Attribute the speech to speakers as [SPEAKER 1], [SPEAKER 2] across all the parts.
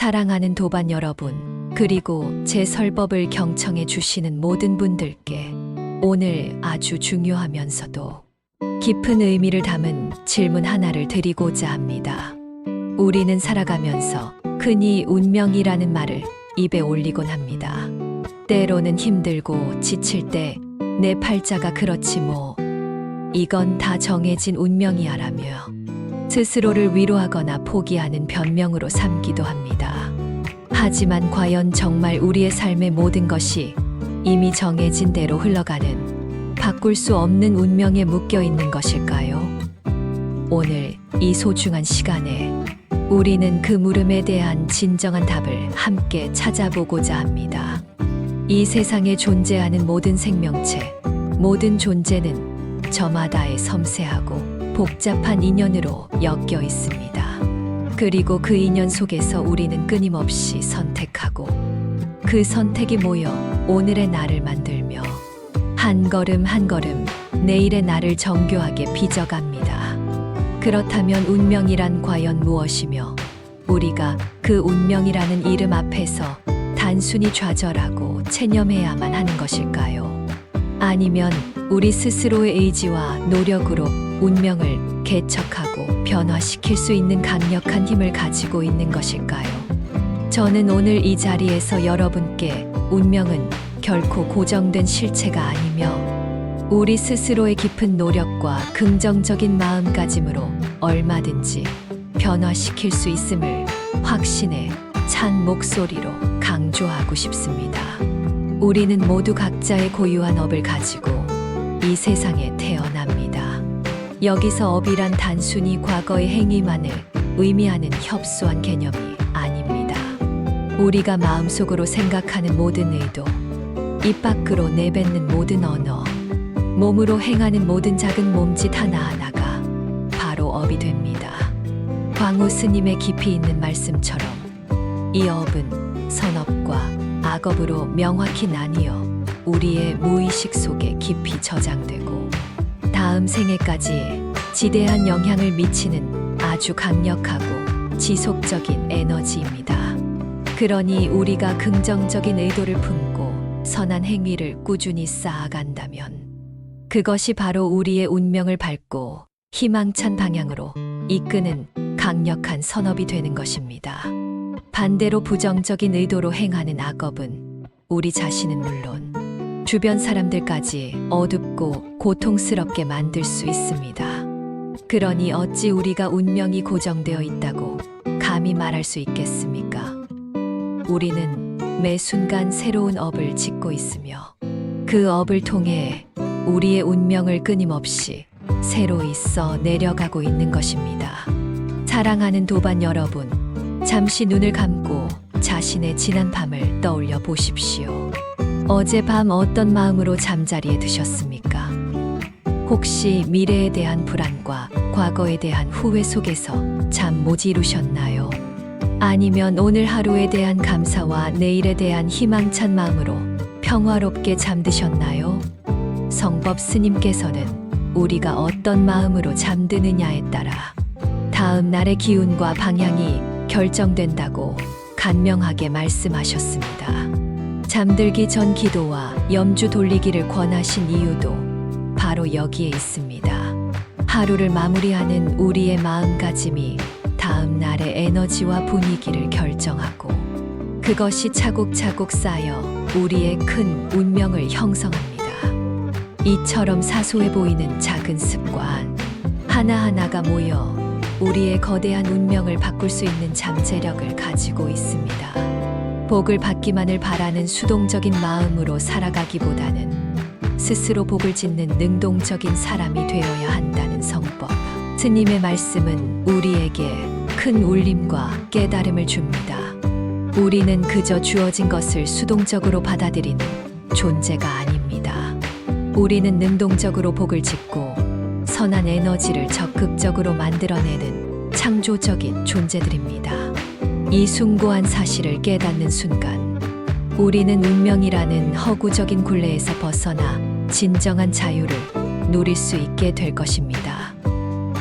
[SPEAKER 1] 사랑하는 도반 여러분, 그리고 제 설법을 경청해 주시는 모든 분들께 오늘 아주 중요하면서도 깊은 의미를 담은 질문 하나를 드리고자 합니다. 우리는 살아가면서 흔히 운명이라는 말을 입에 올리곤 합니다. 때로는 힘들고 지칠 때 내 팔자가 그렇지 뭐, 이건 다 정해진 운명이야라며 스스로를 위로하거나 포기하는 변명으로 삼기도 합니다. 하지만 과연 정말 우리의 삶의 모든 것이 이미 정해진 대로 흘러가는 바꿀 수 없는 운명에 묶여 있는 것일까요? 오늘 이 소중한 시간에 우리는 그 물음에 대한 진정한 답을 함께 찾아보고자 합니다. 이 세상에 존재하는 모든 생명체, 모든 존재는 저마다의 섬세하고 복잡한 인연으로 엮여 있습니다. 그리고 그 인연 속에서 우리는 끊임없이 선택하고 그 선택이 모여 오늘의 나를 만들며 한 걸음 한 걸음 내일의 나를 정교하게 빚어갑니다. 그렇다면 운명이란 과연 무엇이며 우리가 그 운명이라는 이름 앞에서 단순히 좌절하고 체념해야만 하는 것일까요? 아니면 우리 스스로의 의지와 노력으로 운명을 개척하고 변화시킬 수 있는 강력한 힘을 가지고 있는 것일까요? 저는 오늘 이 자리에서 여러분께 운명은 결코 고정된 실체가 아니며 우리 스스로의 깊은 노력과 긍정적인 마음가짐으로 얼마든지 변화시킬 수 있음을 확신에 찬 목소리로 강조하고 싶습니다. 우리는 모두 각자의 고유한 업을 가지고 이 세상에 태어납니다. 여기서 업이란 단순히 과거의 행위만을 의미하는 협소한 개념이 아닙니다. 우리가 마음속으로 생각하는 모든 의도, 입 밖으로 내뱉는 모든 언어, 몸으로 행하는 모든 작은 몸짓 하나하나가 바로 업이 됩니다. 광우 스님의 깊이 있는 말씀처럼 이 업은 선업과 악업으로 명확히 나뉘어 우리의 무의식 속에 깊이 저장되고 다음 생애까지 지대한 영향을 미치는 아주 강력하고 지속적인 에너지입니다. 그러니 우리가 긍정적인 의도를 품고 선한 행위를 꾸준히 쌓아간다면 그것이 바로 우리의 운명을 밝고 희망찬 방향으로 이끄는 강력한 선업이 되는 것입니다. 반대로 부정적인 의도로 행하는 악업은 우리 자신은 물론 주변 사람들까지 어둡고 고통스럽게 만들 수 있습니다. 그러니 어찌 우리가 운명이 고정되어 있다고 감히 말할 수 있겠습니까? 우리는 매 순간 새로운 업을 짓고 있으며 그 업을 통해 우리의 운명을 끊임없이 새로이 써 내려가고 있는 것입니다. 사랑하는 도반 여러분, 잠시 눈을 감고 자신의 지난 밤을 떠올려 보십시오. 어젯밤 어떤 마음으로 잠자리에 드셨습니까? 혹시 미래에 대한 불안과 과거에 대한 후회 속에서 잠 못 이루셨나요? 아니면 오늘 하루에 대한 감사와 내일에 대한 희망찬 마음으로 평화롭게 잠드셨나요? 성법 스님께서는 우리가 어떤 마음으로 잠드느냐에 따라 다음 날의 기운과 방향이 결정된다고 간명하게 말씀하셨습니다. 잠들기 전 기도와 염주 돌리기를 권하신 이유도 바로 여기에 있습니다. 하루를 마무리하는 우리의 마음가짐이 다음 날의 에너지와 분위기를 결정하고 그것이 차곡차곡 쌓여 우리의 큰 운명을 형성합니다. 이처럼 사소해 보이는 작은 습관 하나하나가 모여 우리의 거대한 운명을 바꿀 수 있는 잠재력을 가지고 있습니다. 복을 받기만을 바라는 수동적인 마음으로 살아가기보다는 스스로 복을 짓는 능동적인 사람이 되어야 한다는 성법. 스님의 말씀은 우리에게 큰 울림과 깨달음을 줍니다. 우리는 그저 주어진 것을 수동적으로 받아들이는 존재가 아닙니다. 우리는 능동적으로 복을 짓고 선한 에너지를 적극적으로 만들어내는 창조적인 존재들입니다. 이 숭고한 사실을 깨닫는 순간 우리는 운명이라는 허구적인 굴레에서 벗어나 진정한 자유를 누릴 수 있게 될 것입니다.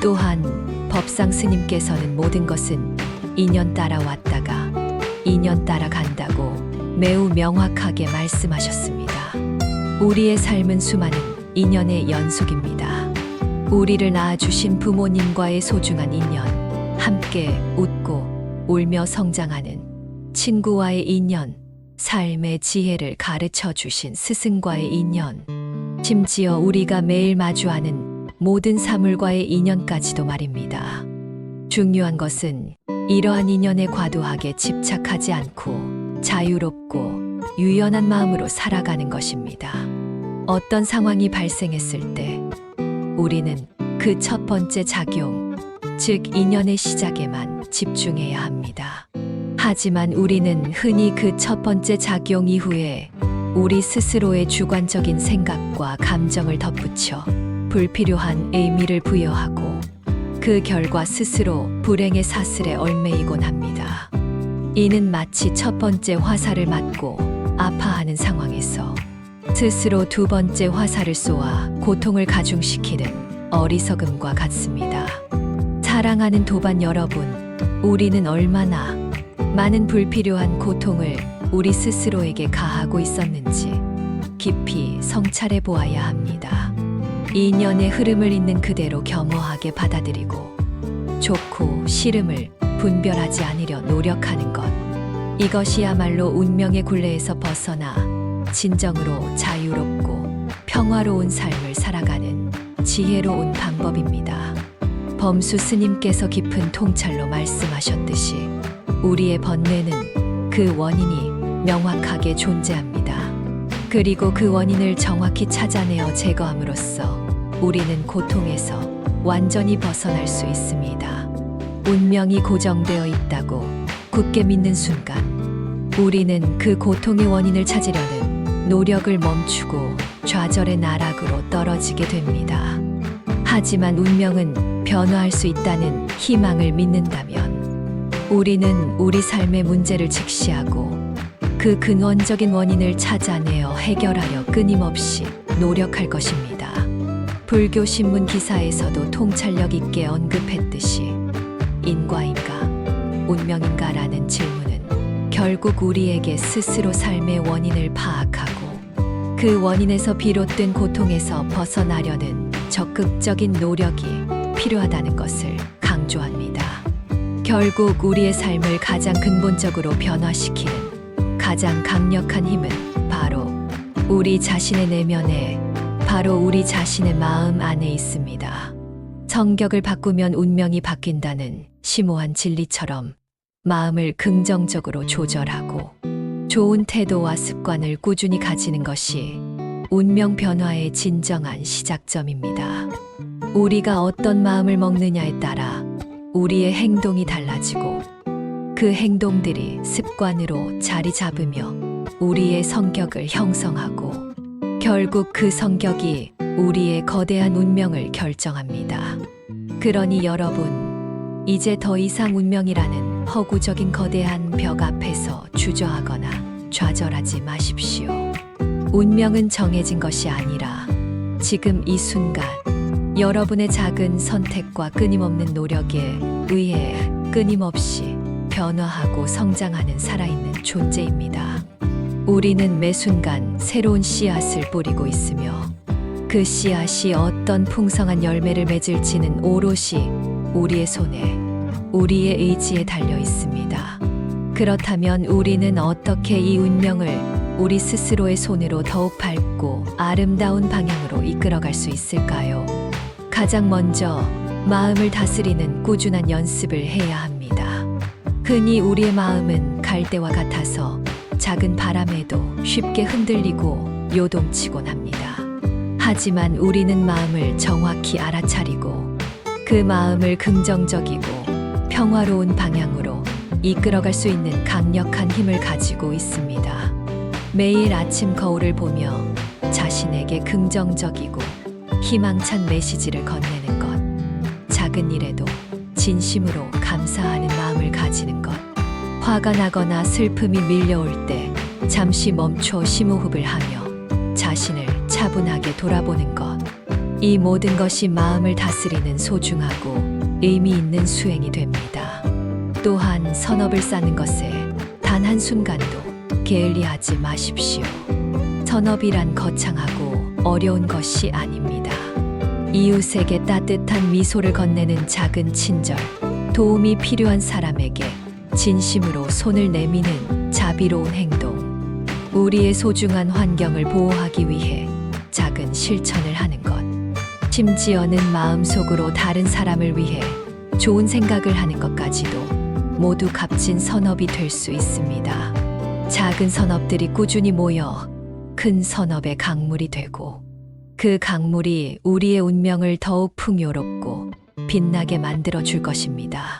[SPEAKER 1] 또한 법상 스님께서는 모든 것은 인연 따라 왔다가 인연 따라간다고 매우 명확하게 말씀하셨습니다. 우리의 삶은 수많은 인연의 연속입니다. 우리를 낳아주신 부모님과의 소중한 인연, 함께 웃고 울며 성장하는 친구와의 인연, 삶의 지혜를 가르쳐 주신 스승과의 인연, 심지어 우리가 매일 마주하는 모든 사물과의 인연까지도 말입니다. 중요한 것은 이러한 인연에 과도하게 집착하지 않고 자유롭고 유연한 마음으로 살아가는 것입니다. 어떤 상황이 발생했을 때 우리는 그 첫 번째 작용, 즉 인연의 시작에만 집중해야 합니다. 하지만 우리는 흔히 그 첫 번째 작용 이후에 우리 스스로의 주관적인 생각과 감정을 덧붙여 불필요한 의미를 부여하고 그 결과 스스로 불행의 사슬에 얽매이곤 합니다. 이는 마치 첫 번째 화살을 맞고 아파하는 상황에서 스스로 두 번째 화살을 쏘아 고통을 가중시키는 어리석음과 같습니다. 사랑하는 도반 여러분, 우리는 얼마나 많은 불필요한 고통을 우리 스스로에게 가하고 있었는지 깊이 성찰해 보아야 합니다. 인연의 흐름을 있는 그대로 겸허하게 받아들이고 좋고 싫음을 분별하지 않으려 노력하는 것. 이것이야말로 운명의 굴레에서 벗어나 진정으로 자유롭고 평화로운 삶을 살아가는 지혜로운 방법입니다. 범수 스님께서 깊은 통찰로 말씀하셨듯이 우리의 번뇌는 그 원인이 명확하게 존재합니다. 그리고 그 원인을 정확히 찾아내어 제거함으로써 우리는 고통에서 완전히 벗어날 수 있습니다. 운명이 고정되어 있다고 굳게 믿는 순간 우리는 그 고통의 원인을 찾으려는 노력을 멈추고 좌절의 나락으로 떨어지게 됩니다. 하지만 운명은 변화할 수 있다는 희망을 믿는다면 우리는 우리 삶의 문제를 직시하고 그 근원적인 원인을 찾아내어 해결하려 끊임없이 노력할 것입니다. 불교 신문 기사에서도 통찰력 있게 언급했듯이 인과인가, 운명인가라는 질문은 결국 우리에게 스스로 삶의 원인을 파악하고 그 원인에서 비롯된 고통에서 벗어나려는 적극적인 노력이 필요하다는 것을 강조합니다. 결국 우리의 삶을 가장 근본적으로 변화시키는 가장 강력한 힘은 바로 우리 자신의 내면에, 바로 우리 자신의 마음 안에 있습니다. 성격을 바꾸면 운명이 바뀐다는 심오한 진리처럼 마음을 긍정적으로 조절하고 좋은 태도와 습관을 꾸준히 가지는 것이 운명 변화의 진정한 시작점입니다. 우리가 어떤 마음을 먹느냐에 따라 우리의 행동이 달라지고 그 행동들이 습관으로 자리 잡으며 우리의 성격을 형성하고 결국 그 성격이 우리의 거대한 운명을 결정합니다. 그러니 여러분, 이제 더 이상 운명이라는 허구적인 거대한 벽 앞에서 주저하거나 좌절하지 마십시오. 운명은 정해진 것이 아니라 지금 이 순간 여러분의 작은 선택과 끊임없는 노력에 의해 끊임없이 변화하고 성장하는 살아있는 존재입니다. 우리는 매 순간 새로운 씨앗을 뿌리고 있으며 그 씨앗이 어떤 풍성한 열매를 맺을지는 오롯이 우리의 손에, 우리의 의지에 달려 있습니다. 그렇다면 우리는 어떻게 이 운명을 우리 스스로의 손으로 더욱 밝고 아름다운 방향으로 이끌어갈 수 있을까요? 가장 먼저 마음을 다스리는 꾸준한 연습을 해야 합니다. 흔히 우리의 마음은 갈대와 같아서 작은 바람에도 쉽게 흔들리고 요동치곤 합니다. 하지만 우리는 마음을 정확히 알아차리고 그 마음을 긍정적이고 평화로운 방향으로 이끌어갈 수 있는 강력한 힘을 가지고 있습니다. 매일 아침 거울을 보며 자신에게 긍정적이고 희망찬 메시지를 건네는 것, 작은 일에도 진심으로 감사하는 마음을 가지는 것, 화가 나거나 슬픔이 밀려올 때 잠시 멈춰 심호흡을 하며 자신을 차분하게 돌아보는 것, 이 모든 것이 마음을 다스리는 소중하고 의미 있는 수행이 됩니다. 또한 선업을 쌓는 것에 단 한순간도 게을리하지 마십시오. 선업이란 거창하고 어려운 것이 아닙니다. 이웃에게 따뜻한 미소를 건네는 작은 친절, 도움이 필요한 사람에게 진심으로 손을 내미는 자비로운 행동, 우리의 소중한 환경을 보호하기 위해 작은 실천을 하는 것, 심지어는 마음속으로 다른 사람을 위해 좋은 생각을 하는 것까지도 모두 값진 선업이 될 수 있습니다. 작은 선업들이 꾸준히 모여 큰 선업의 강물이 되고, 그 강물이 우리의 운명을 더욱 풍요롭고 빛나게 만들어 줄 것입니다.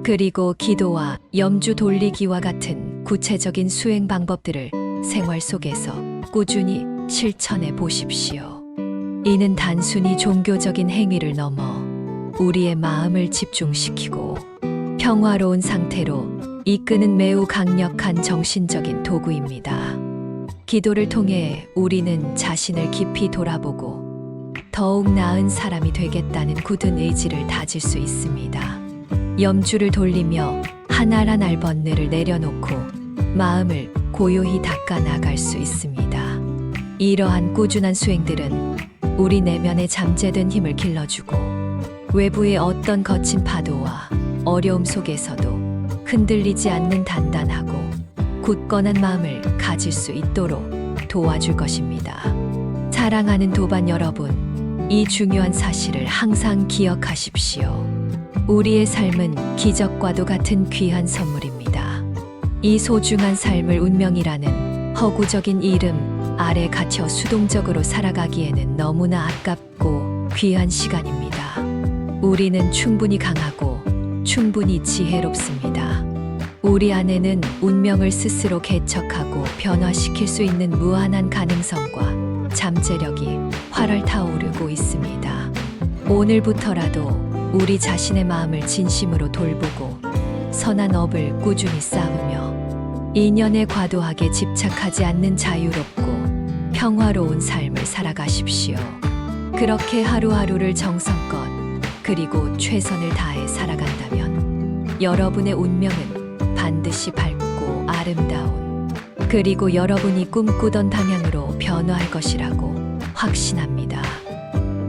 [SPEAKER 1] 그리고 기도와 염주 돌리기와 같은 구체적인 수행 방법들을 생활 속에서 꾸준히 실천해 보십시오. 이는 단순히 종교적인 행위를 넘어 우리의 마음을 집중시키고 평화로운 상태로 이끄는 매우 강력한 정신적인 도구입니다. 기도를 통해 우리는 자신을 깊이 돌아보고 더욱 나은 사람이 되겠다는 굳은 의지를 다질 수 있습니다. 염주를 돌리며 하나란 알번뇌를 내려놓고 마음을 고요히 닦아 나갈 수 있습니다. 이러한 꾸준한 수행들은 우리 내면의 잠재된 힘을 길러주고 외부의 어떤 거친 파도와 어려움 속에서도 흔들리지 않는 단단하고 굳건한 마음을 가질 수 있도록 도와줄 것입니다. 사랑하는 도반 여러분, 이 중요한 사실을 항상 기억하십시오. 우리의 삶은 기적과도 같은 귀한 선물입니다. 이 소중한 삶을 운명이라는 허구적인 이름 아래 갇혀 수동적으로 살아가기에는 너무나 아깝고 귀한 시간입니다. 우리는 충분히 강하고 충분히 지혜롭습니다. 우리 안에는 운명을 스스로 개척하고 변화시킬 수 있는 무한한 가능성과 잠재력이 활활 타오르고 있습니다. 오늘부터라도 우리 자신의 마음을 진심으로 돌보고 선한 업을 꾸준히 쌓으며 인연에 과도하게 집착하지 않는 자유롭고 평화로운 삶을 살아가십시오. 그렇게 하루하루를 정성껏 그리고 최선을 다해 살아간다면 여러분의 운명은 반드시 밝고 아름다운, 그리고 여러분이 꿈꾸던 방향으로 변화할 것이라고 확신합니다.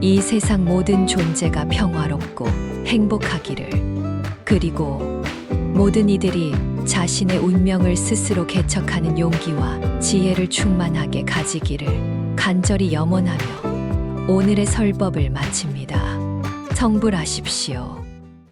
[SPEAKER 1] 이 세상 모든 존재가 평화롭고 행복하기를, 그리고 모든 이들이 자신의 운명을 스스로 개척하는 용기와 지혜를 충만하게 가지기를 간절히 염원하며 오늘의 설법을 마칩니다. 성불하십시오.